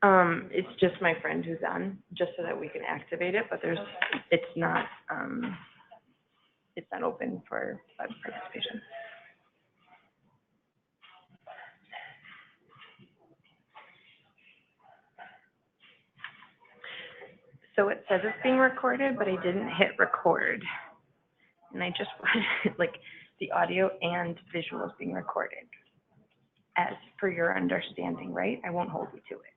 It's just my friend who's on, just so that we can activate it, but it's not open for participation. So it says it's being recorded, but I didn't hit record. And I just wanted, like, the audio and visual is being recorded, as per your understanding, right? I won't hold you to it.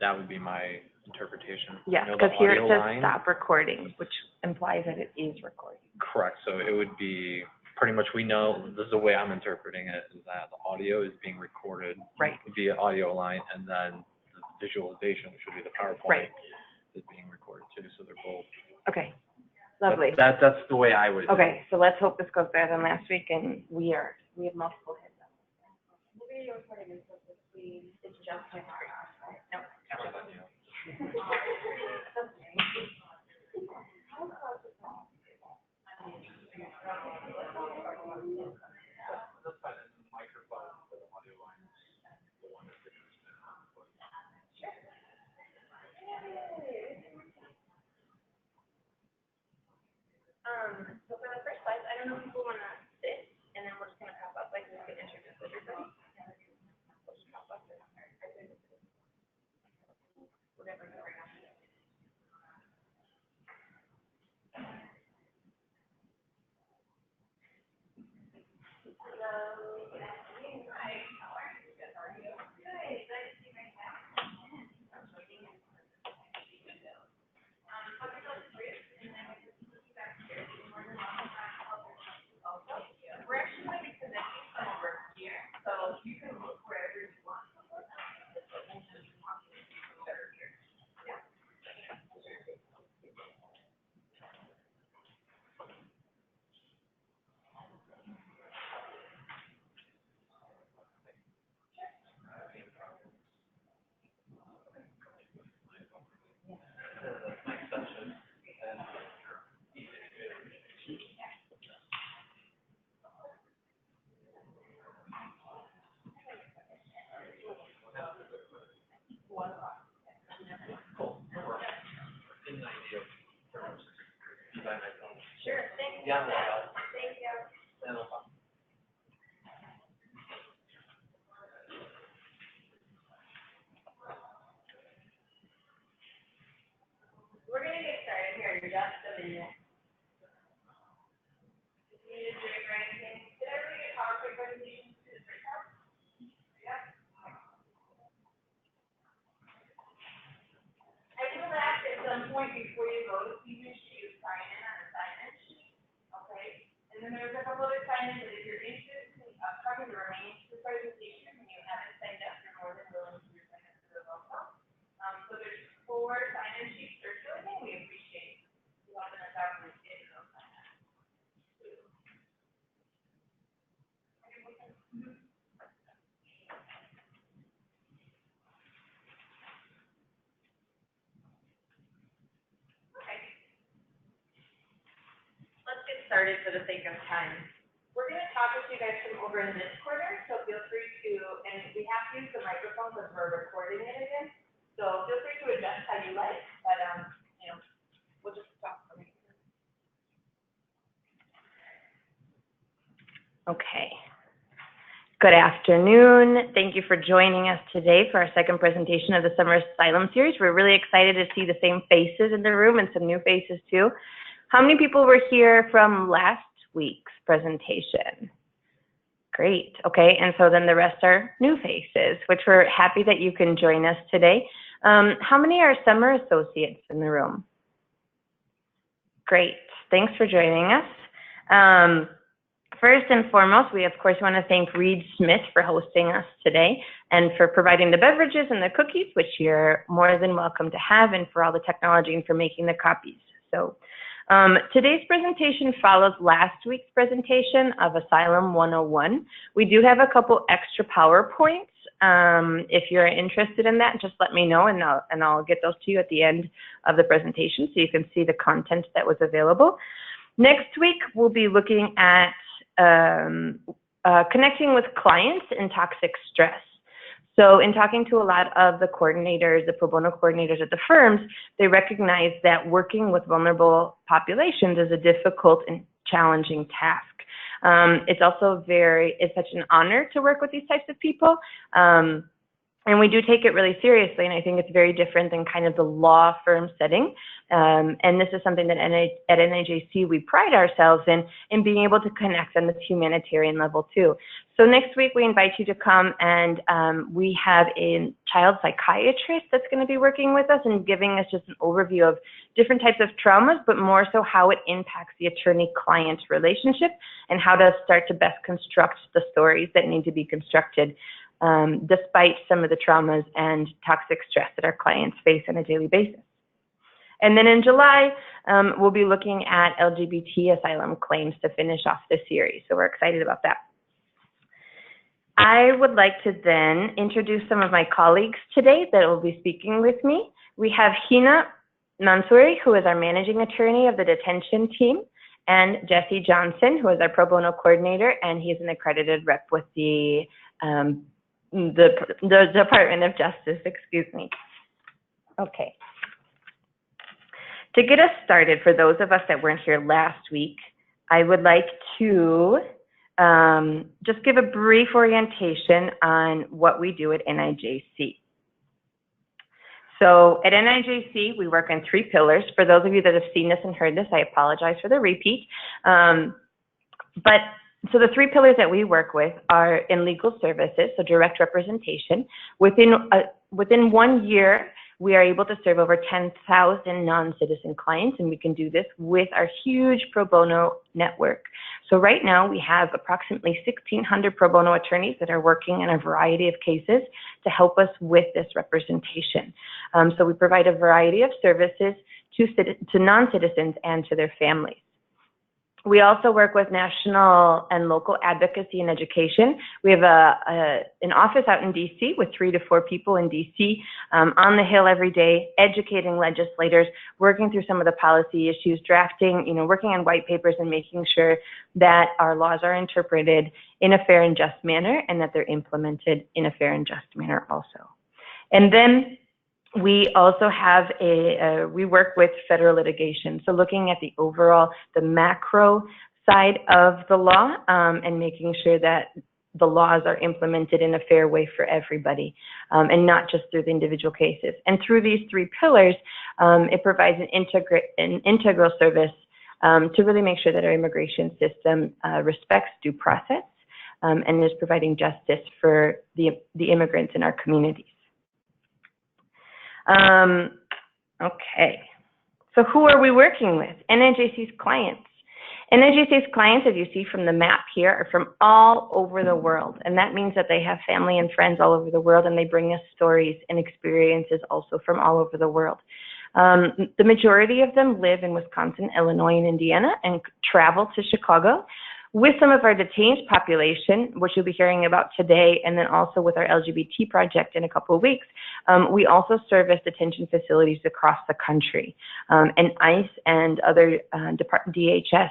That would be my interpretation. Yeah, because here it says stop recording, which implies that it is recording. Correct. So it would be pretty much, we know, this is the way I'm interpreting it, is that the audio is being recorded via audio line, and then the visualization, which would be the PowerPoint, is being recorded too. So they're both. Okay. Lovely. That's the way I would. Okay, so let's hope this goes better than last week, and we have multiple hits. The video recording is supposed to be, it's just his screen. No. So for the first slide, I don't know if people want to sit, and then we're just going to pop up, like we can introduce everybody. We'll just pop up there. Whatever. We're actually going to be connecting some over here, so you can look wherever you want. Sure, thank you. Yeah, thank you. We're going to get started here in just a minute. Did everybody get PowerPoint presentations to the first house? Yep. I will ask at some point before you go to see this sheet, sign in on a sign-in sheet, okay? And then there's a couple other sign-ins that if you're interested in coming to remain to the presentation and you haven't signed up, you're more than willing to sign up to the welcome. So there's 4 sign-in sheets circulating. We appreciate you helping us out with getting those signed up. Let's get started for the sake of time. We're going to talk with you guys from over in this corner, so feel free to, and we have to use the microphone because we're recording it again, so feel free to adjust how you like, but, you know, we'll just talk from here. Okay. Good afternoon. Thank you for joining us today for our second presentation of the Summer Asylum Series. We're really excited to see the same faces in the room and some new faces too. How many people were here from last week's presentation? Great. Okay. And so then the rest are new faces, which we're happy that you can join us today. How many are summer associates in the room? Great. Thanks for joining us. First and foremost, we of course want to thank Reed Smith for hosting us today and for providing the beverages and the cookies, which you're more than welcome to have, and for all the technology and for making the copies. So today's presentation follows last week's presentation of Asylum 101. We do have a couple extra PowerPoints. If you're interested in that, just let me know, and I'll get those to you at the end of the presentation so you can see the content that was available. Next week, we'll be looking at connecting with clients in toxic stress. So in talking to a lot of the coordinators, the pro bono coordinators at the firms, they recognize that working with vulnerable populations is a difficult and challenging task. It's also it's such an honor to work with these types of people. And we do take it really seriously, and I think it's very different than kind of the law firm setting. And this is something that at NIJC we pride ourselves in being able to connect on this humanitarian level too. So next week we invite you to come, and we have a child psychiatrist that's going to be working with us and giving us just an overview of different types of traumas, but more so how it impacts the attorney-client relationship and how to start to best construct the stories that need to be constructed. Despite some of the traumas and toxic stress that our clients face on a daily basis. And then in July, we'll be looking at LGBT asylum claims to finish off the series. So we're excited about that. I would like to then introduce some of my colleagues today that will be speaking with me. We have Hina Mansouri, who is our managing attorney of the detention team, and Jesse Johnson, who is our pro bono coordinator, and he's an accredited rep with the Department of Justice, excuse me. Okay. To get us started, for those of us that weren't here last week, I would like to just give a brief orientation on what we do at NIJC. So at NIJC, we work on 3 pillars. For those of you that have seen this and heard this, I apologize for the repeat. So the 3 pillars that we work with are in legal services, so direct representation. Within 1 year, we are able to serve over 10,000 non-citizen clients, and we can do this with our huge pro bono network. So right now, we have approximately 1,600 pro bono attorneys that are working in a variety of cases to help us with this representation. So we provide a variety of services to non-citizens and to their families. We also work with national and local advocacy and education. We have an office out in DC with 3 to 4 people in DC on the Hill every day, educating legislators, working through some of the policy issues, drafting, working on white papers and making sure that our laws are interpreted in a fair and just manner and that they're implemented in a fair and just manner also. And then we also have we work with federal litigation. So looking at the macro side of the law and making sure that the laws are implemented in a fair way for everybody and not just through the individual cases. And through these 3 pillars, it provides an integral service to really make sure that our immigration system respects due process and is providing justice for the immigrants in our communities. Okay, so who are we working with? NIJC's clients. NIJC's clients, as you see from the map here, are from all over the world, and that means that they have family and friends all over the world, and they bring us stories and experiences also from all over the world. The majority of them live in Wisconsin, Illinois, and Indiana, and travel to Chicago. With some of our detained population, which you'll be hearing about today, and then also with our LGBT project in a couple of weeks, we also service detention facilities across the country. And ICE and other DHS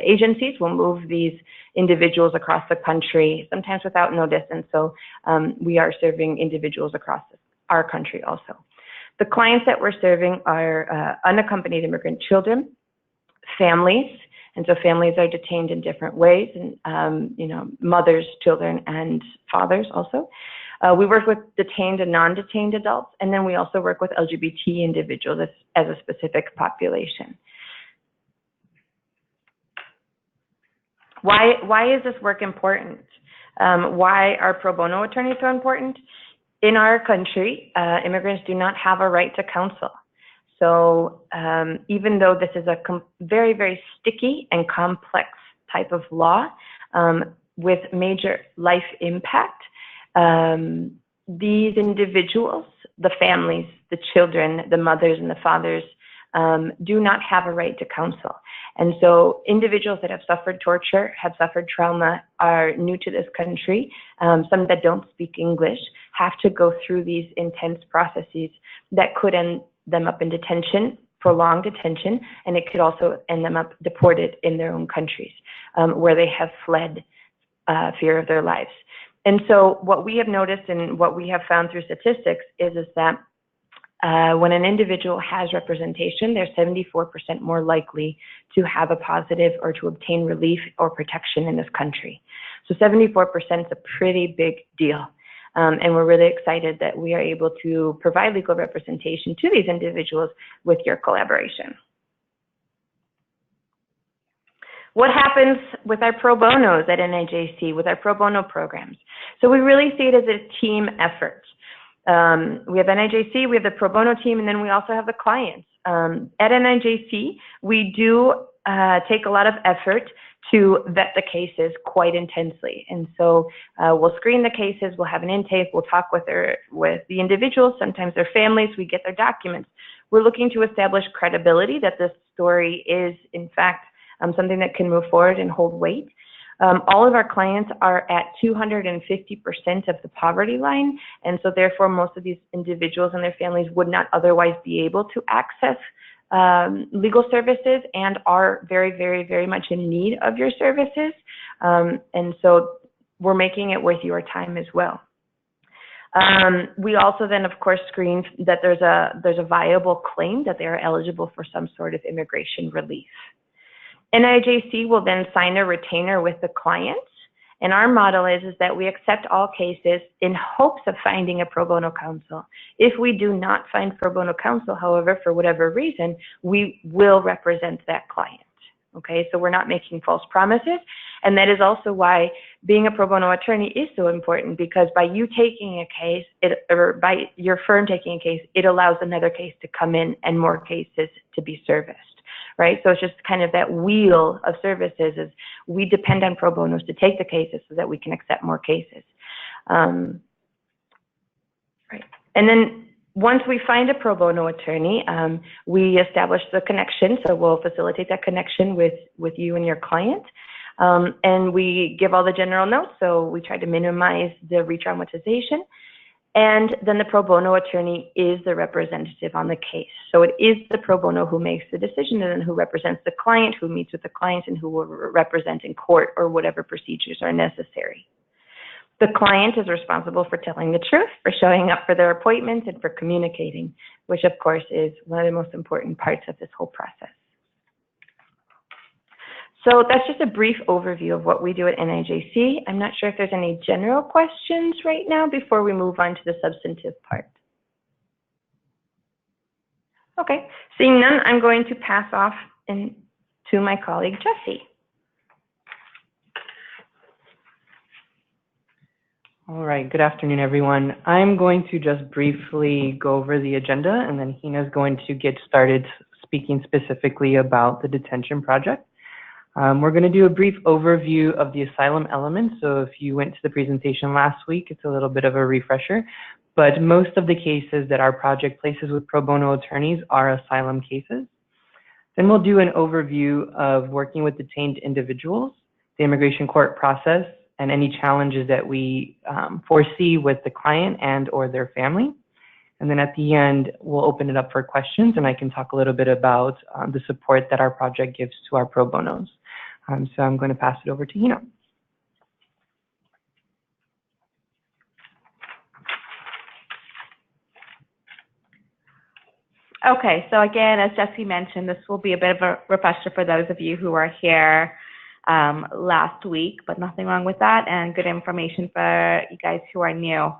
agencies will move these individuals across the country, sometimes without notice, and so we are serving individuals across our country also. The clients that we're serving are unaccompanied immigrant children, families, and so families are detained in different ways, and mothers, children, and fathers also. We work with detained and non-detained adults, and then we also work with LGBT individuals as a specific population. Why is this work important? Why are pro bono attorneys so important? In our country, immigrants do not have a right to counsel. So even though this is a very, very sticky and complex type of law with major life impact, these individuals, the families, the children, the mothers and the fathers, do not have a right to counsel. And so individuals that have suffered torture, have suffered trauma, are new to this country, some that don't speak English, have to go through these intense processes that could end them up in detention, prolonged detention, and it could also end them up deported in their own countries where they have fled fear of their lives. And so what we have noticed and what we have found through statistics is that when an individual has representation, they're 74% more likely to have a positive or to obtain relief or protection in this country. So 74% is a pretty big deal. And we're really excited that we are able to provide legal representation to these individuals with your collaboration. What happens with our pro bonos at NIJC, with our pro bono programs? So we really see it as a team effort. We have NIJC, we have the pro bono team, and then we also have the clients. At NIJC, we do take a lot of effort to vet the cases quite intensely. And so we'll screen the cases, we'll have an intake, we'll talk with the individuals, sometimes their families, we get their documents. We're looking to establish credibility that this story is, in fact, something that can move forward and hold weight. All of our clients are at 250% of the poverty line, and so therefore most of these individuals and their families would not otherwise be able to access legal services and are very, very, very much in need of your services. And so we're making it worth your time as well. We also then, of course, screen that there's a viable claim that they are eligible for some sort of immigration relief. NIJC will then sign a retainer with the client, and our model is that we accept all cases in hopes of finding a pro bono counsel. If we do not find pro bono counsel, however, for whatever reason, we will represent that client. Okay, so we're not making false promises, and that is also why being a pro bono attorney is so important, because by you taking a case, or by your firm taking a case, it allows another case to come in and more cases to be serviced. Right, so it's just kind of that wheel of services is we depend on pro bonos to take the cases so that we can accept more cases. Right, and then once we find a pro bono attorney, we establish the connection, so we'll facilitate that connection with you and your client. And we give all the general notes, so we try to minimize the re-traumatization. And then the pro bono attorney is the representative on the case. So it is the pro bono who makes the decision and then who represents the client, who meets with the client, and who will represent in court or whatever procedures are necessary. The client is responsible for telling the truth, for showing up for their appointments, and for communicating, which of course is one of the most important parts of this whole process. So that's just a brief overview of what we do at NIJC. I'm not sure if there's any general questions right now before we move on to the substantive part. Okay, seeing none, I'm going to pass off to my colleague, Jesse. All right, good afternoon, everyone. I'm going to just briefly go over the agenda, and then Hina's going to get started speaking specifically about the detention project. We're going to do a brief overview of the asylum elements. So if you went to the presentation last week, it's a little bit of a refresher, but most of the cases that our project places with pro bono attorneys are asylum cases. Then we'll do an overview of working with detained individuals, the immigration court process, and any challenges that we foresee with the client and or their family. And then at the end, we'll open it up for questions, and I can talk a little bit about the support that our project gives to our pro bonos. So I'm going to pass it over to Hina. Okay, so again, as Jesse mentioned, this will be a bit of a refresher for those of you who are here last week, but nothing wrong with that, and good information for you guys who are new.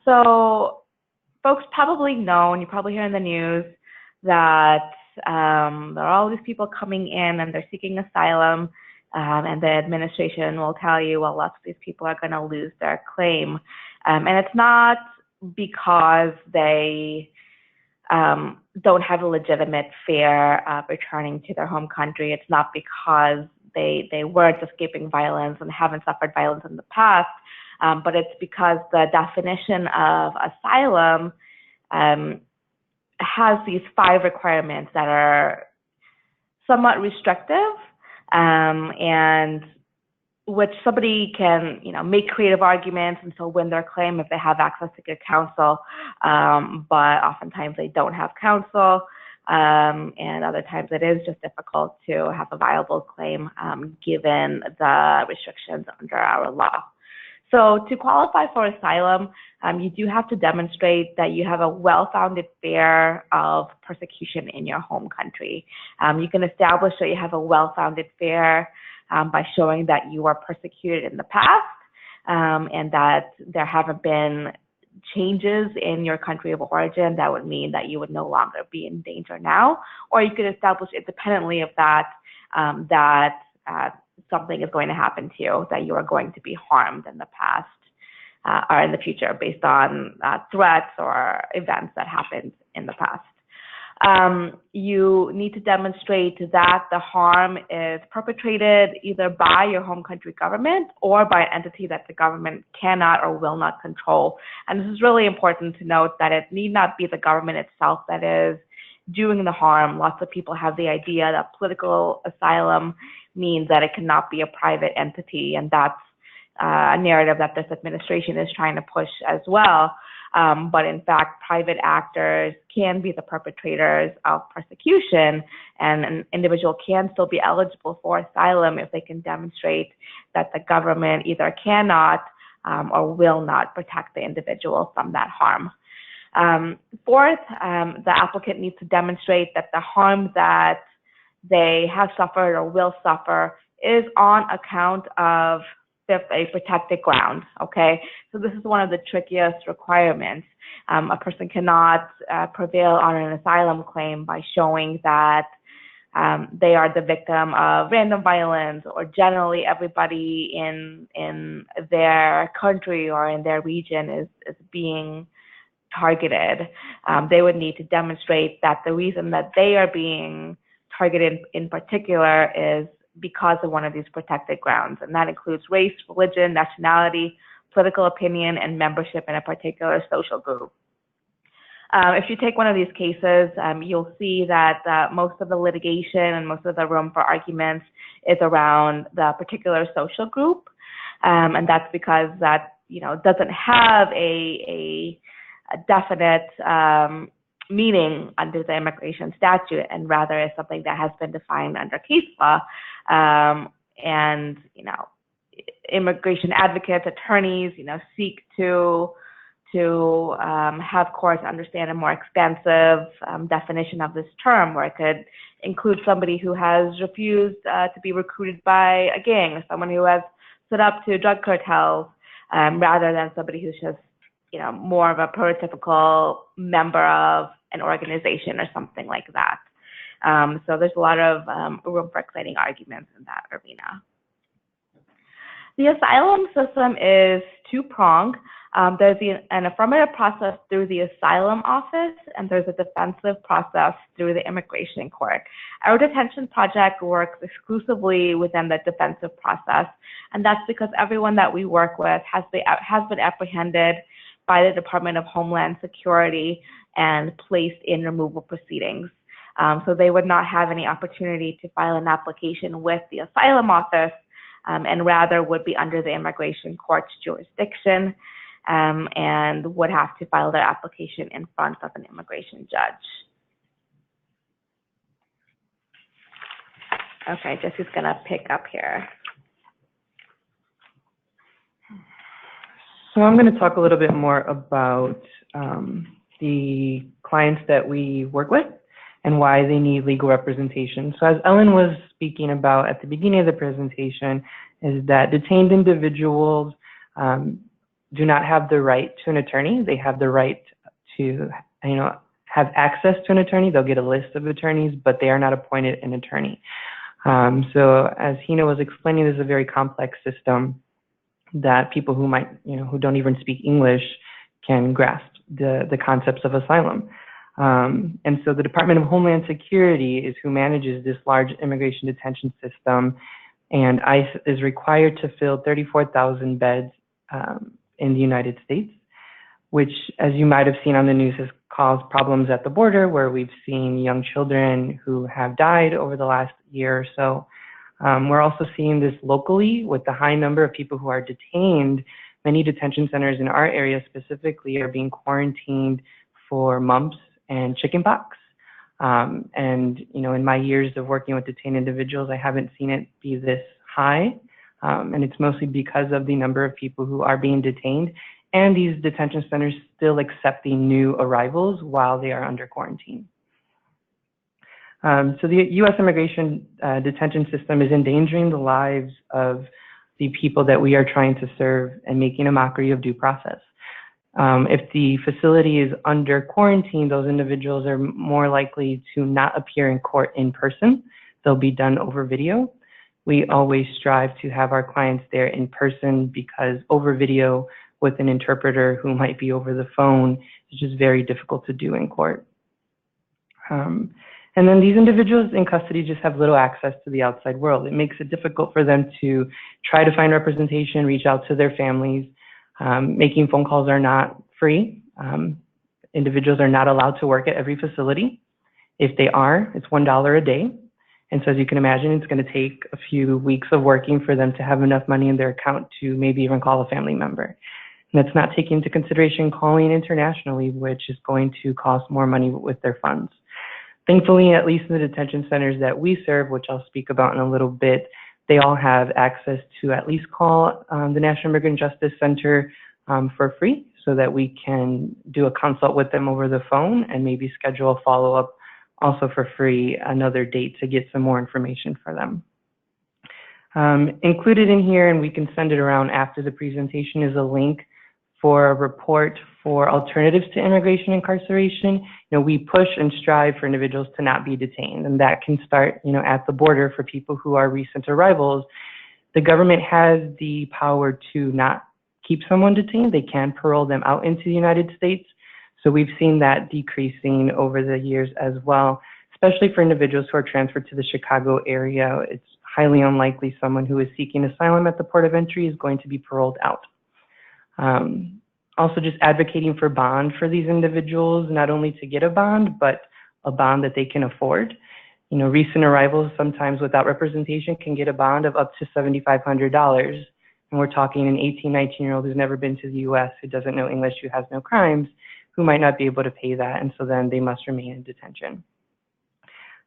So folks probably know, and you probably hear in the news, that there are all these people coming in and they're seeking asylum, and the administration will tell you, well, lots of these people are going to lose their claim. And it's not because they don't have a legitimate fear of returning to their home country. It's not because they weren't escaping violence and haven't suffered violence in the past, but it's because the definition of asylum has these 5 requirements that are somewhat restrictive, and which somebody can, make creative arguments and so win their claim if they have access to good counsel, but oftentimes they don't have counsel, and other times it is just difficult to have a viable claim given the restrictions under our law. So to qualify for asylum, you do have to demonstrate that you have a well-founded fear of persecution in your home country. You can establish that you have a well-founded fear by showing that you were persecuted in the past and that there haven't been changes in your country of origin that would mean that you would no longer be in danger now. Or you could establish independently of that something is going to happen to you, that you are going to be harmed in the past or in the future based on threats or events that happened in the past. You need to demonstrate that the harm is perpetrated either by your home country government or by an entity that the government cannot or will not control. And this is really important to note that it need not be the government itself that is doing the harm. Lots of people have the idea that political asylum means that it cannot be a private entity, and that's a narrative that this administration is trying to push as well. But in fact, private actors can be the perpetrators of persecution, and an individual can still be eligible for asylum if they can demonstrate that the government either cannot or will not protect the individual from that harm. Fourth, the applicant needs to demonstrate that the harm that they have suffered or will suffer is on account of a protected ground, okay? So this is one of the trickiest requirements. A person cannot prevail on an asylum claim by showing that they are the victim of random violence, or generally everybody in their country or in their region is being targeted. They would need to demonstrate that the reason that they are being targeted in particular is because of one of these protected grounds, and that includes race, religion, nationality, political opinion, and membership in a particular social group. If you take one of these cases, you'll see that most of the litigation and most of the room for arguments is around the particular social group, and that's because that doesn't have a definite meaning under the immigration statute, and rather is something that has been defined under case law. And immigration advocates, attorneys, seek to have courts understand a more expansive definition of this term, where it could include somebody who has refused to be recruited by a gang, or someone who has stood up to drug cartels, rather than somebody who's just more of a prototypical member of an organization or something like that. So there's a lot of room for exciting arguments in that arena. The asylum system is two-pronged. There's an affirmative process through the asylum office, and there's a defensive process through the immigration court. Our detention project works exclusively within the defensive process, and that's because everyone that we work with has been apprehended by the Department of Homeland Security and placed in removal proceedings. So they would not have any opportunity to file an application with the asylum office, and rather would be under the immigration court's jurisdiction, and would have to file their application in front of an immigration judge. Okay, Jesse's gonna pick up here. So I'm going to talk a little bit more about the clients that we work with and why they need legal representation. So as Ellen was speaking about at the beginning of the presentation, is that detained individuals do not have the right to an attorney. They have the right to, have access to an attorney. They'll get a list of attorneys, but they are not appointed an attorney. So as Hina was explaining, this is a very complex system that people who might, who don't even speak English can grasp the concepts of asylum. And so the Department of Homeland Security is who manages this large immigration detention system, and ICE is required to fill 34,000 beds in the United States, which, as you might have seen on the news, has caused problems at the border, where we've seen young children who have died over the last year or so. We're also seeing this locally with the high number of people who are detained. Many detention centers in our area specifically are being quarantined for mumps and chickenpox. And in my years of working with detained individuals, I haven't seen it be this high. And it's mostly because of the number of people who are being detained, and these detention centers still accepting new arrivals while they are under quarantine. So the U.S. immigration detention system is endangering the lives of the people that we are trying to serve and making a mockery of due process. If the facility is under quarantine, those individuals are more likely to not appear in court in person. They'll be done over video. We always strive to have our clients there in person because over video with an interpreter who might be over the phone is just very difficult to do in court. And then these individuals in custody just have little access to the outside world. It makes it difficult for them to try to find representation, reach out to their families. Making phone calls are not free. Individuals are not allowed to work at every facility. If they are, it's $1 a day. And so as you can imagine, it's going to take a few weeks of working for them to have enough money in their account to maybe even call a family member. And that's not taking into consideration calling internationally, which is going to cost more money with their funds. Thankfully, at least in the detention centers that we serve, which I'll speak about in a little bit, they all have access to at least call the National Immigrant Justice Center for free so that we can do a consult with them over the phone and maybe schedule a follow-up also for free another date to get some more information for them. Included in here, and we can send it around after the presentation, is a link for a report for alternatives to immigration incarceration. You know, we push and strive for individuals to not be detained, and that can start, you know, at the border for people who are recent arrivals. The government has the power to not keep someone detained. They can parole them out into the United States. So we've seen that decreasing over the years as well, especially for individuals who are transferred to the Chicago area. It's highly unlikely someone who is seeking asylum at the port of entry is going to be paroled out. Also just advocating for bond for these individuals, not only to get a bond, but a bond that they can afford. You know, recent arrivals sometimes without representation can get a bond of up to $7,500. And we're talking an 18, 19-year-old who's never been to the US, who doesn't know English, who has no crimes, who might not be able to pay that. And so then they must remain in detention.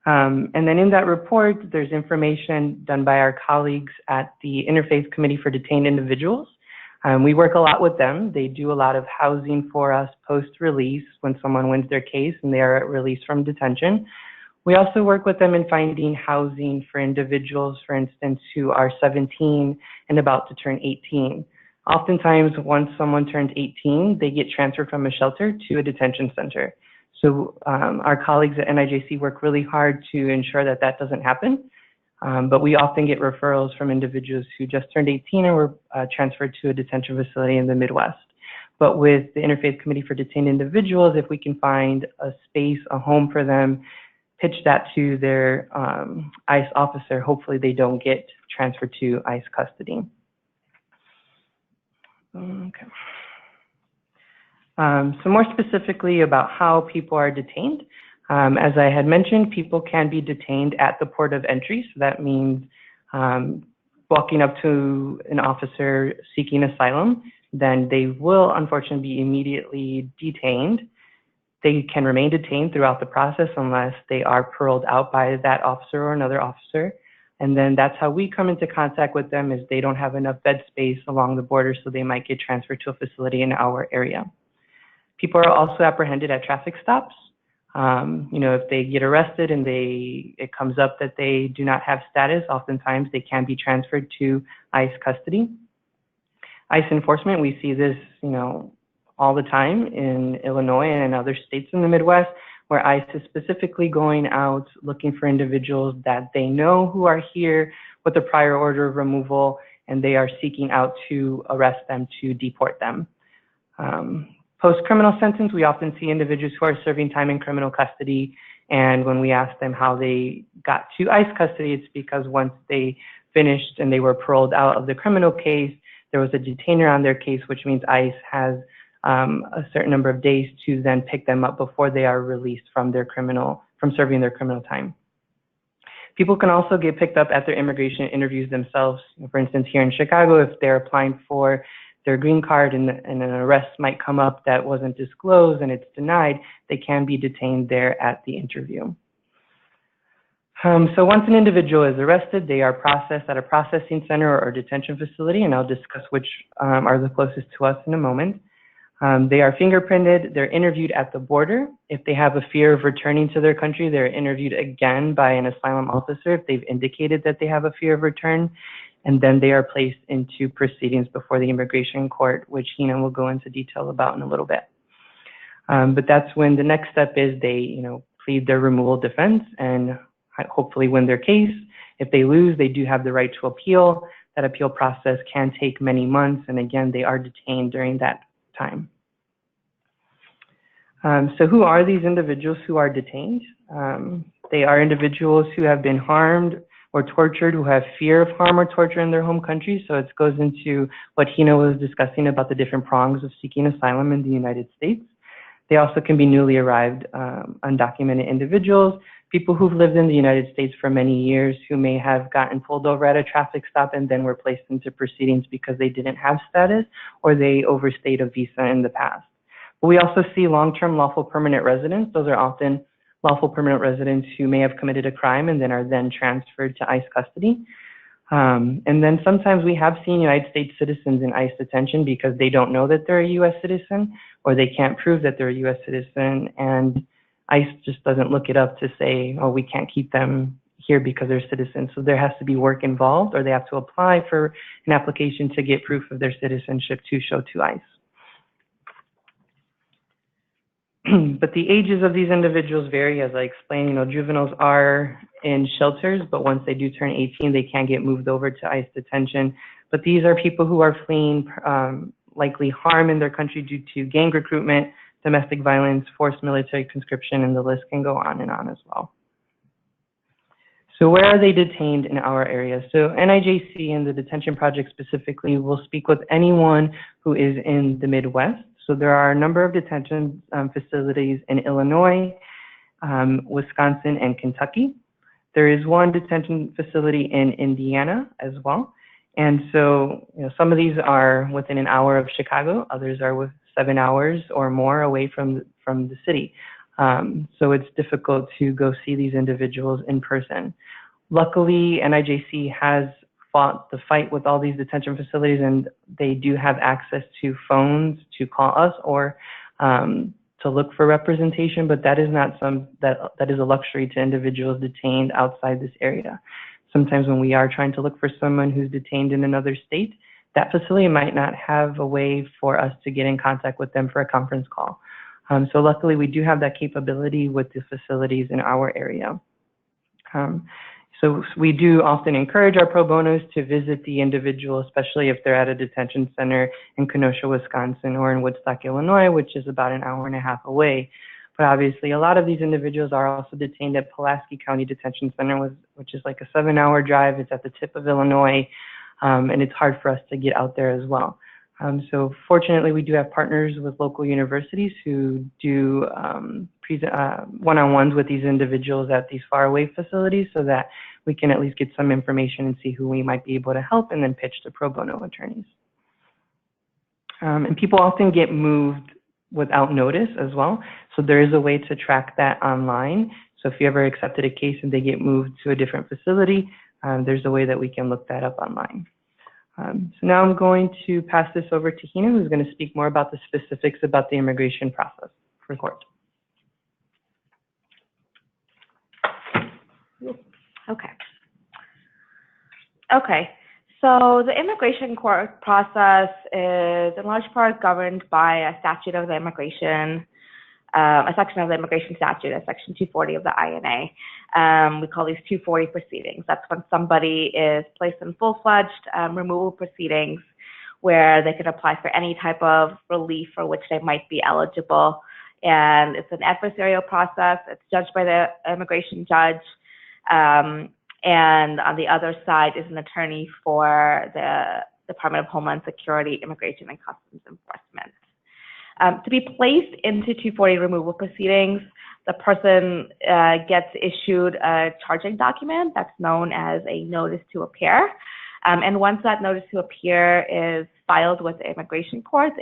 And then in that report, there's information done by our colleagues at the Interfaith Committee for Detained Individuals. We work a lot with them. They do a lot of housing for us post-release when someone wins their case and they are released from detention. We also work with them in finding housing for individuals, for instance, who are 17 and about to turn 18. Oftentimes, once someone turns 18, they get transferred from a shelter to a detention center. So our colleagues at NIJC work really hard to ensure that that doesn't happen. But we often get referrals from individuals who just turned 18 and were transferred to a detention facility in the Midwest. But with the Interfaith Committee for Detained Individuals, if we can find a space, a home for them, pitch that to their ICE officer, hopefully they don't get transferred to ICE custody. Okay. So more specifically about how people are detained. As I had mentioned, people can be detained at the port of entry. So that means walking up to an officer seeking asylum, then they will unfortunately be immediately detained. They can remain detained throughout the process unless they are paroled out by that officer or another officer. And then that's how we come into contact with them, is they don't have enough bed space along the border, so they might get transferred to a facility in our area. People are also apprehended at traffic stops. You know, if they get arrested and it comes up that they do not have status, oftentimes they can be transferred to ICE custody. ICE enforcement, we see this, you know, all the time in Illinois and in other states in the Midwest, where ICE is specifically going out looking for individuals that they know who are here with a prior order of removal, and they are seeking out to arrest them, to deport them. Post-criminal sentence, we often see individuals who are serving time in criminal custody, and when we ask them how they got to ICE custody, it's because once they finished and they were paroled out of the criminal case, there was a detainer on their case, which means ICE has a certain number of days to then pick them up before they are released from serving their criminal time. People can also get picked up at their immigration interviews themselves. For instance, here in Chicago, if they're applying for their green card and an arrest might come up that wasn't disclosed and it's denied, they can be detained there at the interview. So once an individual is arrested, they are processed at a processing center or detention facility, and I'll discuss which are the closest to us in a moment. They are fingerprinted, they're interviewed at the border. If they have a fear of returning to their country, they're interviewed again by an asylum officer if they've indicated that they have a fear of return, and then they are placed into proceedings before the immigration court, which Hina will go into detail about in a little bit. But that's when the next step is they, plead their removal defense and hopefully win their case. If they lose, they do have the right to appeal. That appeal process can take many months, and again, they are detained during that time. So who are these individuals who are detained? They are individuals who have been harmed or tortured, who have fear of harm or torture in their home country. So it goes into what Hina was discussing about the different prongs of seeking asylum in the United States. They also can be newly arrived undocumented individuals, people who've lived in the United States for many years who may have gotten pulled over at a traffic stop and then were placed into proceedings because they didn't have status or they overstayed a visa in the past. But we also see long-term lawful permanent residents. Those are often lawful permanent residents who may have committed a crime and then are then transferred to ICE custody. And then sometimes we have seen United States citizens in ICE detention because they don't know that they're a US citizen or they can't prove that they're a US citizen, and ICE just doesn't look it up to say, oh, we can't keep them here because they're citizens. So there has to be work involved, or they have to apply for an application to get proof of their citizenship to show to ICE. But the ages of these individuals vary, as I explained. Juveniles are in shelters, but once they do turn 18, they can get moved over to ICE detention. But these are people who are fleeing likely harm in their country due to gang recruitment, domestic violence, forced military conscription, and the list can go on and on as well. So where are they detained in our area? So NIJC and the detention project specifically will speak with anyone who is in the Midwest. So there are a number of detention facilities in Illinois, Wisconsin, and Kentucky. There is one detention facility in Indiana as well. And so some of these are within an hour of Chicago, others are with 7 hours or more away from the city. So it's difficult to go see these individuals in person. Luckily, NIJC has fought the fight with all these detention facilities, and they do have access to phones to call us or to look for representation, but that is not that is a luxury to individuals detained outside this area. Sometimes when we are trying to look for someone who's detained in another state, that facility might not have a way for us to get in contact with them for a conference call. So luckily, we do have that capability with the facilities in our area. So we do often encourage our pro bonos to visit the individual, especially if they're at a detention center in Kenosha, Wisconsin, or in Woodstock, Illinois, which is about an hour and a half away. But obviously, a lot of these individuals are also detained at Pulaski County Detention Center, which is like a 7-hour drive. It's at the tip of Illinois, and it's hard for us to get out there as well. So fortunately, we do have partners with local universities who do one-on-ones with these individuals at these faraway facilities so that we can at least get some information and see who we might be able to help and then pitch to pro bono attorneys. And people often get moved without notice as well. So there is a way to track that online. So if you ever accepted a case and they get moved to a different facility, there's a way that we can look that up online. So now I'm going to pass this over to Hina, who's going to speak more about the specifics about the immigration process for court. Okay. So the immigration court process is in large part governed by a statute of the immigration, a section of the immigration statute, a section 240 of the INA. We call these 240 proceedings. That's when somebody is placed in full-fledged removal proceedings where they can apply for any type of relief for which they might be eligible. And it's an adversarial process. It's judged by the immigration judge. And on the other side is an attorney for the Department of Homeland Security, Immigration and Customs Enforcement. To be placed into 240 removal proceedings, the person gets issued a charging document that's known as a notice to appear. And once that notice to appear is filed with the immigration court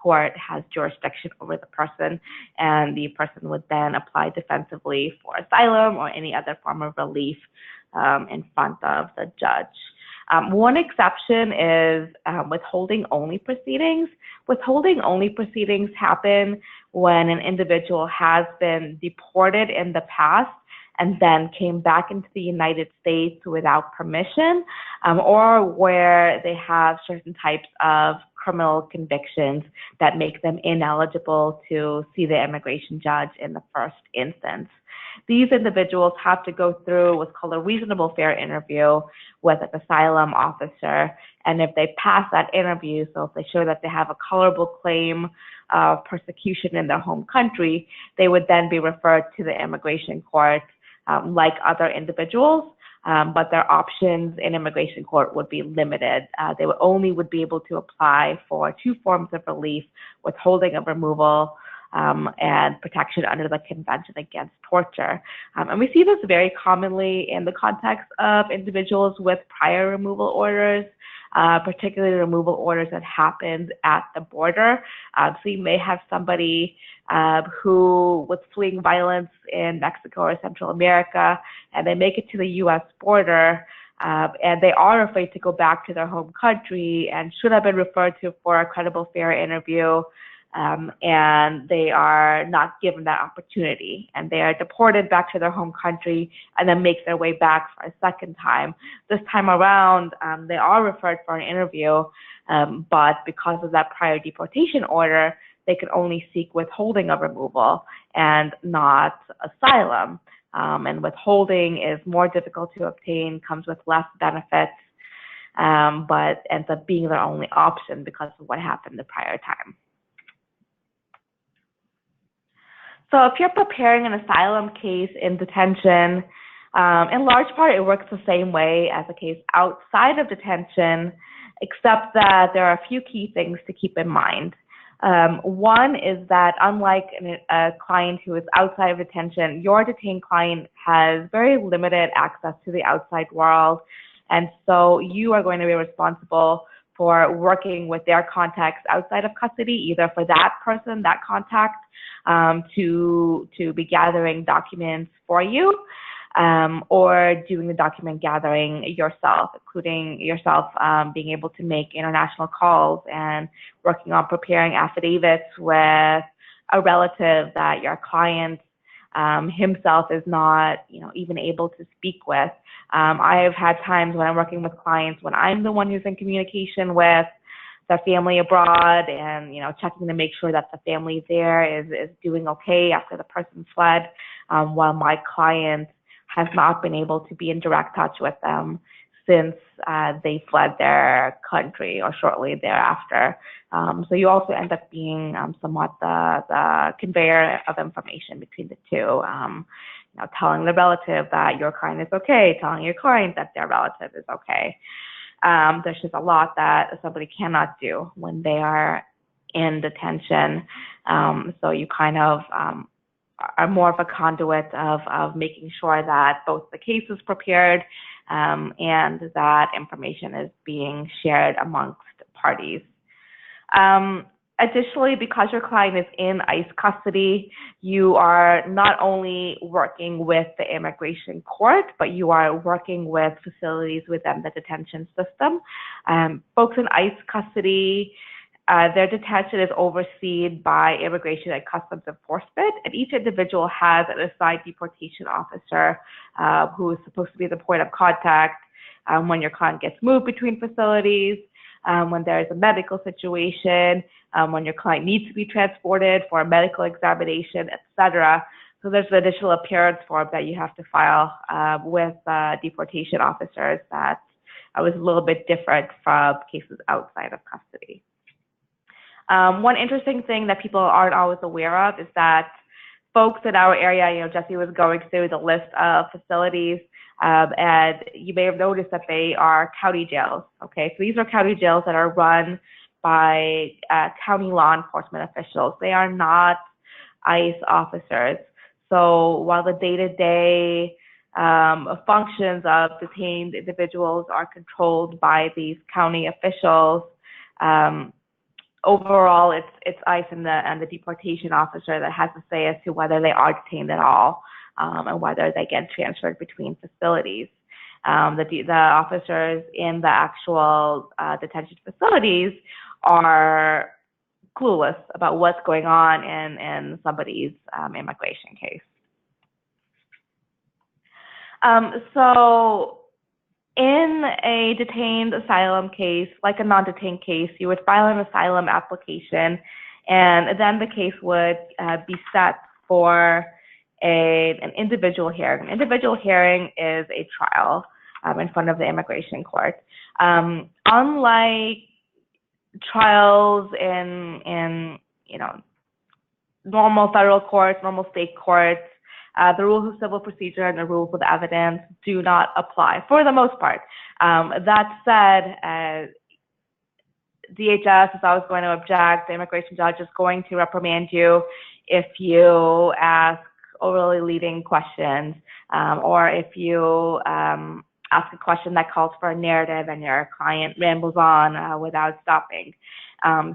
court has jurisdiction over the person, and the person would then apply defensively for asylum or any other form of relief in front of the judge. One exception is withholding-only proceedings. Withholding-only proceedings happen when an individual has been deported in the past and then came back into the United States without permission, or where they have certain types of criminal convictions that make them ineligible to see the immigration judge in the first instance. These individuals have to go through what's called a reasonable fair interview with an asylum officer, and if they pass that interview, so if they show that they have a colorable claim of persecution in their home country, they would then be referred to the immigration court like other individuals, but their options in immigration court would be limited. They would be able to apply for 2 forms of relief: withholding of removal and protection under the Convention Against Torture. And we see this very commonly in the context of individuals with prior removal orders, particularly removal orders that happened at the border. So you may have somebody who was fleeing violence in Mexico or Central America, and they make it to the U.S. border, and they are afraid to go back to their home country and should have been referred to for a credible fair interview, and they are not given that opportunity, and they are deported back to their home country and then make their way back for a second time. This time around, they are referred for an interview, but because of that prior deportation order, they can only seek withholding of removal and not asylum. And withholding is more difficult to obtain, comes with less benefits, but ends up being their only option because of what happened the prior time. So if you're preparing an asylum case in detention, in large part it works the same way as a case outside of detention, except that there are a few key things to keep in mind. One is that unlike a client who is outside of detention, your detained client has very limited access to the outside world, and so you are going to be responsible for working with their contacts outside of custody, either for that person, that contact, to be gathering documents for you, or doing the document gathering yourself, including yourself being able to make international calls and working on preparing affidavits with a relative that your client himself is not, even able to speak with. I have had times when I'm working with clients when I'm the one who's in communication with the family abroad and, checking to make sure that the family there is doing okay after the person fled, while my client has not been able to be in direct touch with them since they fled their country or shortly thereafter. So you also end up being somewhat the conveyor of information between the two, telling the relative that your client is okay, telling your client that their relative is okay. There's just a lot that somebody cannot do when they are in detention. So you kind of are more of a conduit of making sure that both the case is prepared and that information is being shared amongst parties. Additionally, because your client is in ICE custody, you are not only working with the immigration court, but you are working with facilities within the detention system. Folks in ICE custody, their detention is overseen by Immigration and Customs Enforcement, and each individual has an assigned deportation officer who is supposed to be the point of contact when your client gets moved between facilities, when there is a medical situation, when your client needs to be transported for a medical examination, etc. So there's an additional appearance form that you have to file with deportation officers that was a little bit different from cases outside of custody. One interesting thing that people aren't always aware of is that folks in our area, Jesse was going through the list of facilities, and you may have noticed that they are county jails. Okay, so these are county jails that are run by county law enforcement officials. They are not ICE officers. So while the day-to-day functions of detained individuals are controlled by these county officials, overall, it's ICE and the deportation officer that has to say as to whether they are detained at all, and whether they get transferred between facilities. The officers in the actual detention facilities are clueless about what's going on in somebody's immigration case. So in a detained asylum case, like a non-detained case, you would file an asylum application, and then the case would be set for an individual hearing. An individual hearing is a trial in front of the immigration court. Unlike trials in normal federal courts, normal state courts, the rules of civil procedure and the rules of evidence do not apply for the most part. That said, DHS is always going to object. The immigration judge is going to reprimand you if you ask overly leading questions, or if you ask a question that calls for a narrative and your client rambles on without stopping.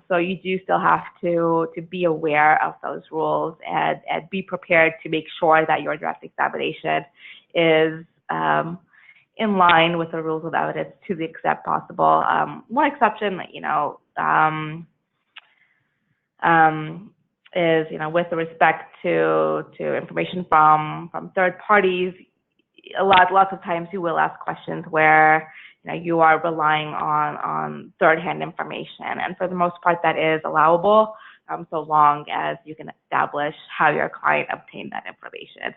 So you do still have to be aware of those rules and be prepared to make sure that your direct examination is in line with the rules of evidence to the extent possible. One exception, is, with respect to information from third parties, lots of times you will ask questions where you are relying on third-hand information, and for the most part that is allowable, so long as you can establish how your client obtained that information.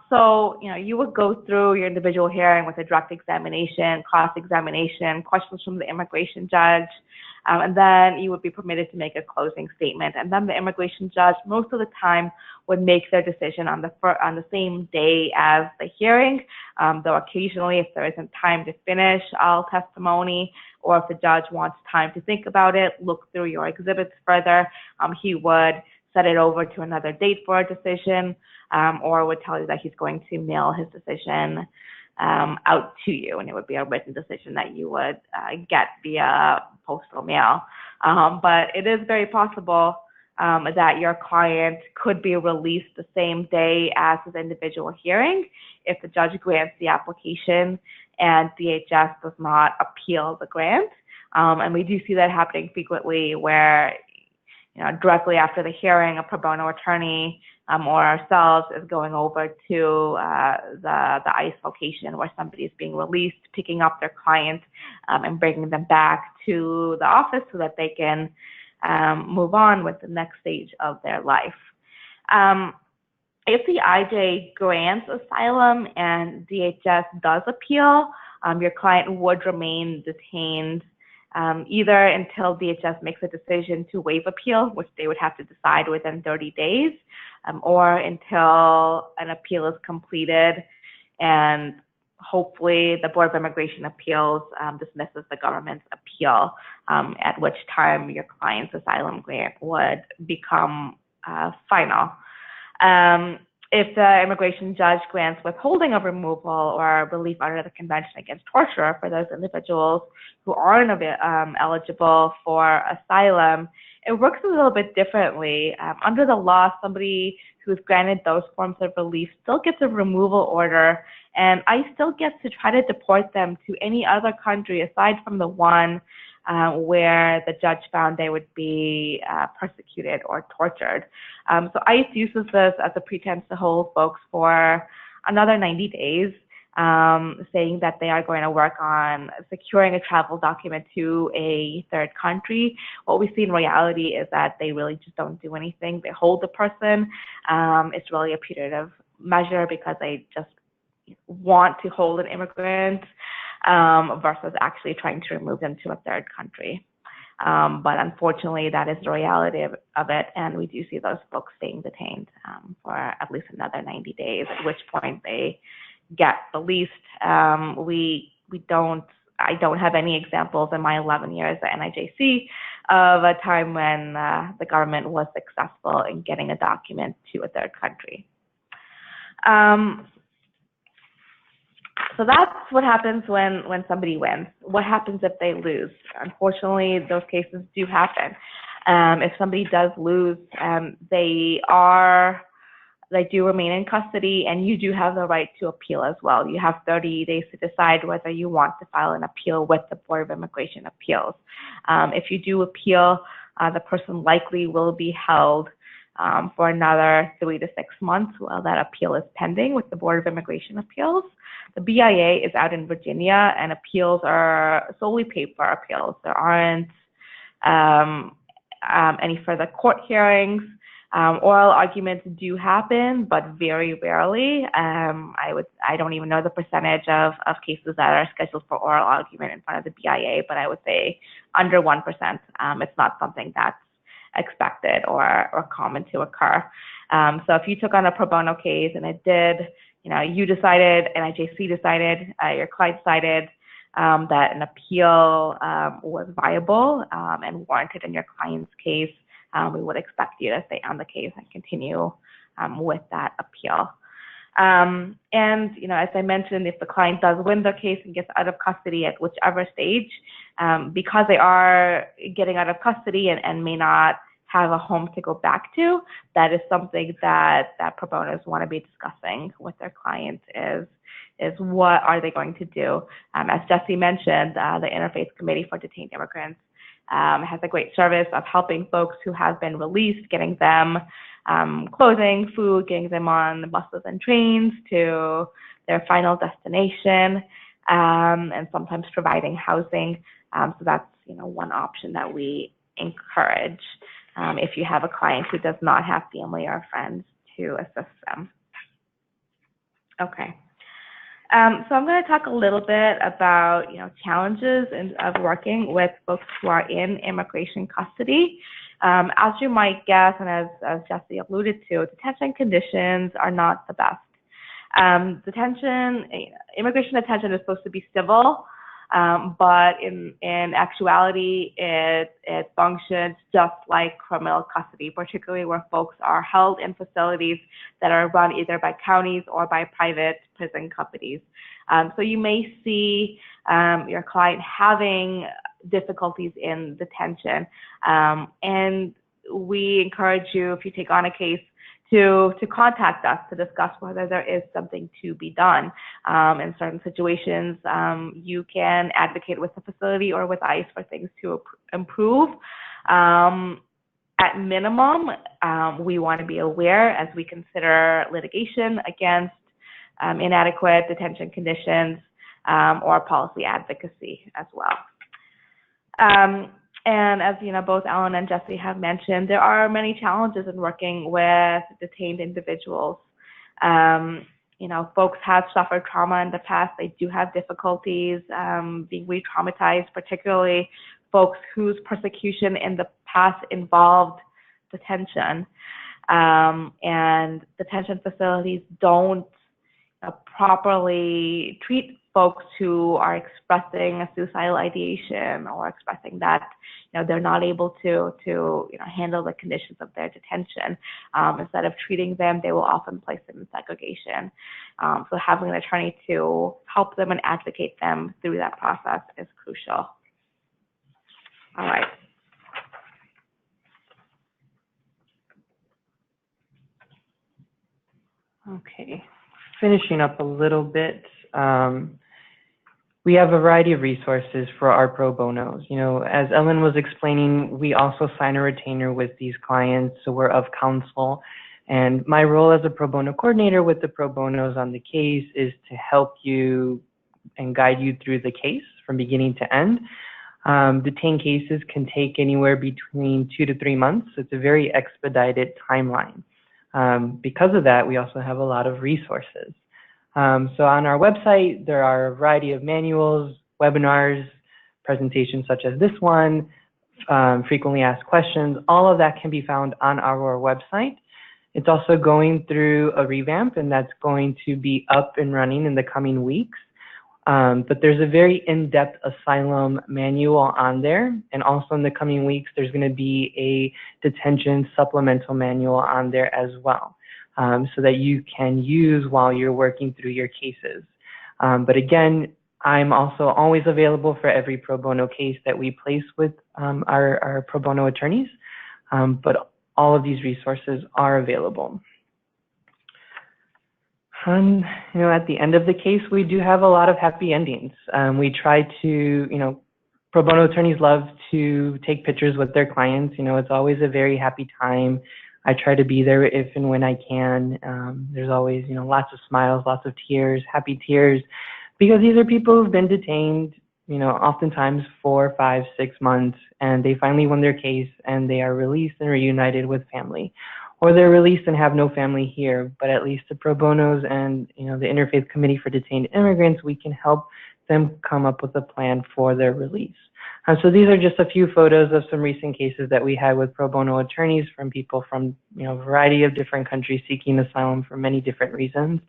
So you would go through your individual hearing with a direct examination, cross-examination, questions from the immigration judge, and then you would be permitted to make a closing statement. And then the immigration judge, most of the time, would make their decision on the same day as the hearing, though occasionally, if there isn't time to finish all testimony, or if the judge wants time to think about it, look through your exhibits further, he would set it over to another date for a decision, or would tell you that he's going to mail his decision out to you, and it would be a written decision that you would get via postal mail. But it is very possible that your client could be released the same day as his individual hearing if the judge grants the application and DHS does not appeal the grant. And we do see that happening frequently where, directly after the hearing, a pro bono attorney or ourselves is going over to the ICE location where somebody is being released, picking up their client and bringing them back to the office so that they can move on with the next stage of their life. If the IJ grants asylum and DHS does appeal, your client would remain detained either until DHS makes a decision to waive appeal, which they would have to decide within 30 days, or until an appeal is completed and hopefully the Board of Immigration Appeals dismisses the government's appeal, at which time your client's asylum grant would become final. If the immigration judge grants withholding of removal or relief under the Convention Against Torture for those individuals who aren't eligible for asylum, it works a little bit differently. Under the law, somebody who's granted those forms of relief still gets a removal order, and ICE still gets to try to deport them to any other country aside from the one where the judge found they would be persecuted or tortured. So ICE uses this as a pretense to hold folks for another 90 days, saying that they are going to work on securing a travel document to a third country. What we see in reality is that they really just don't do anything. They hold the person. It's really a punitive measure because they just want to hold an immigrant versus actually trying to remove them to a third country. But unfortunately, that is the reality of it, and we do see those folks staying detained for at least another 90 days, at which point they get released. I don't have any examples in my 11 years at NIJC of a time when the government was successful in getting a document to a third country. So that's what happens when somebody wins. What happens if they lose? Unfortunately, those cases do happen. If somebody does lose, they do remain in custody, and you do have the right to appeal as well. You have 30 days to decide whether you want to file an appeal with the Board of Immigration Appeals. If you do appeal, the person likely will be held for another 3 to 6 months while that appeal is pending with the Board of Immigration Appeals. The BIA is out in Virginia, and appeals are solely paper appeals. There aren't any further court hearings. Oral arguments do happen, but very rarely. I don't even know the percentage of cases that are scheduled for oral argument in front of the BIA, but I would say under 1%. It's not something that's expected or common to occur. So if you took on a pro bono case and it did, you decided, NIJC decided, your client decided that an appeal was viable and warranted in your client's case, we would expect you to stay on the case and continue with that appeal. And, as I mentioned, if the client does win their case and gets out of custody at whichever stage, because they are getting out of custody and may not have a home to go back to, that is something that pro bonos want to be discussing with their clients is what are they going to do. As Jesse mentioned, the Interfaith Committee for Detained Immigrants has a great service of helping folks who have been released, getting them clothing, food, getting them on the buses and trains to their final destination, and sometimes providing housing. So that's one option that we encourage if you have a client who does not have family or friends to assist them. Okay. So I'm going to talk a little bit about challenges of working with folks who are in immigration custody. As you might guess, and as Jesse alluded to, detention conditions are not the best. Immigration detention is supposed to be civil, but in actuality, it functions just like criminal custody, particularly where folks are held in facilities that are run either by counties or by private prison companies. So you may see your client having difficulties in detention, and we encourage you, if you take on a case, to contact us to discuss whether there is something to be done. In certain situations, you can advocate with the facility or with ICE for things to improve. At minimum, we want to be aware as we consider litigation against inadequate detention conditions or policy advocacy as well. And as both Ellen and Jesse have mentioned, there are many challenges in working with detained individuals. Folks have suffered trauma in the past. They do have difficulties being re-traumatized, particularly folks whose persecution in the past involved detention. And detention facilities don't properly treat folks who are expressing a suicidal ideation or expressing that they're not able to handle the conditions of their detention. Instead of treating them, they will often place them in segregation. So having an attorney to help them and advocate them through that process is crucial. All right. Okay, finishing up a little bit. We have a variety of resources for our pro bonos. As Ellen was explaining, we also sign a retainer with these clients, so we're of counsel. And my role as a pro bono coordinator with the pro bonos on the case is to help you and guide you through the case from beginning to end. Detained cases can take anywhere between 2 to 3 months. So it's a very expedited timeline. Because of that, we also have a lot of resources. So on our website, there are a variety of manuals, webinars, presentations such as this one, frequently asked questions. All of that can be found on our website. It's also going through a revamp, and that's going to be up and running in the coming weeks. But there's a very in-depth asylum manual on there. And also in the coming weeks, there's going to be a detention supplemental manual on there as well. So that you can use while you're working through your cases. But again, I'm also always available for every pro bono case that we place with our pro bono attorneys, but all of these resources are available. And, at the end of the case, we do have a lot of happy endings. We try to, pro bono attorneys love to take pictures with their clients. It's always a very happy time. I try to be there if and when I can. There's always, lots of smiles, lots of tears, happy tears, because these are people who've been detained, oftentimes 4, 5, 6 months, and they finally won their case and they are released and reunited with family. Or they're released and have no family here, but at least the pro bonos and the Interfaith Committee for Detained Immigrants, we can help them come up with a plan for their release. So these are just a few photos of some recent cases that we had with pro bono attorneys from people from a variety of different countries seeking asylum for many different reasons.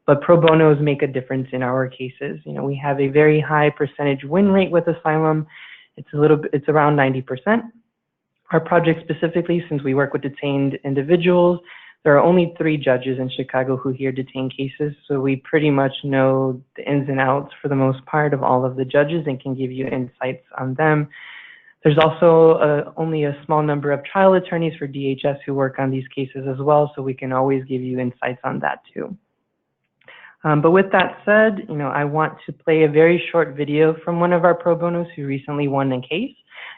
But pro bonos make a difference in our cases. We have a very high percentage win rate with asylum. It's around 90%. Our project specifically, since we work with detained individuals, there are only 3 judges in Chicago who hear detained cases, so we pretty much know the ins and outs for the most part of all of the judges and can give you insights on them. There's also only a small number of trial attorneys for DHS who work on these cases as well, so we can always give you insights on that too. But with that said, I want to play a very short video from one of our pro bonos who recently won a case,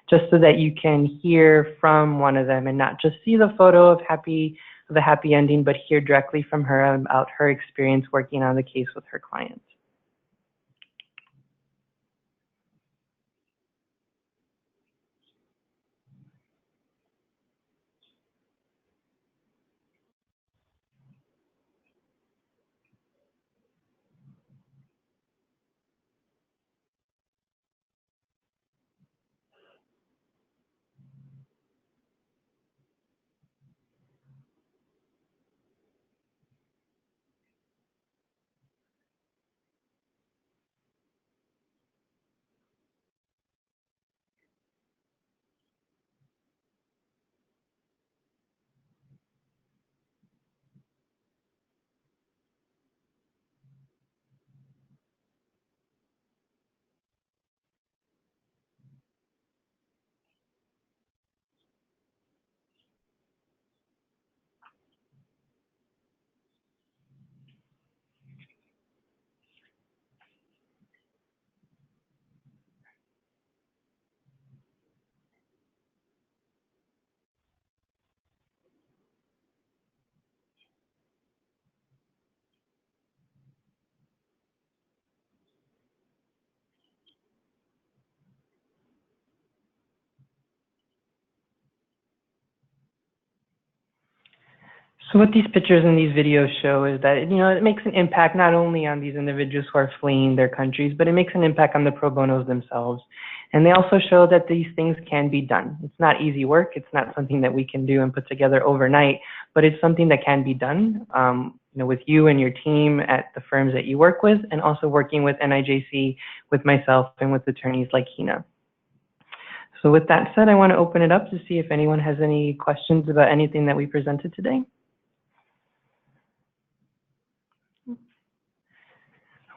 just so that you can hear from one of them and not just see the photo of a happy ending, but hear directly from her about her experience working on the case with her clients. So what these pictures and these videos show is that, it makes an impact not only on these individuals who are fleeing their countries, but it makes an impact on the pro bonos themselves. And they also show that these things can be done. It's not easy work. It's not something that we can do and put together overnight, but it's something that can be done, with you and your team at the firms that you work with, and also working with NIJC, with myself, and with attorneys like Hina. So with that said, I want to open it up to see if anyone has any questions about anything that we presented today.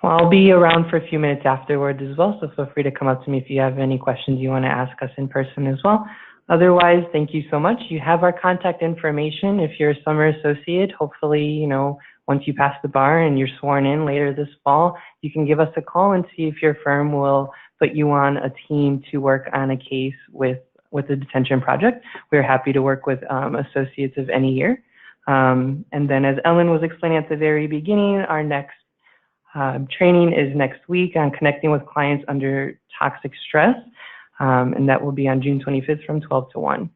Well, I'll be around for a few minutes afterwards as well, so feel free to come up to me if you have any questions you want to ask us in person as well. Otherwise, thank you so much. You have our contact information. If you're a summer associate, hopefully, once you pass the bar and you're sworn in later this fall, you can give us a call and see if your firm will put you on a team to work on a case with the detention project. We're happy to work with associates of any year. And then as Ellen was explaining at the very beginning, our next training is next week on connecting with clients under toxic stress, and that will be on June 25th from 12 to 1.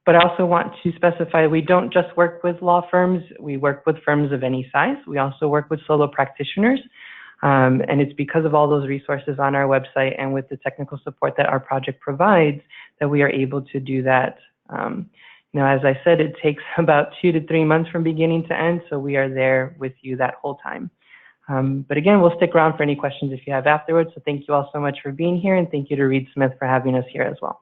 But I also want to specify we don't just work with law firms, we work with firms of any size. We also work with solo practitioners, and it's because of all those resources on our website and with the technical support that our project provides that we are able to do that. As I said, it takes about 2 to 3 months from beginning to end, so we are there with you that whole time. But again, we'll stick around for any questions if you have afterwards. So thank you all so much for being here, and thank you to Reed Smith for having us here as well.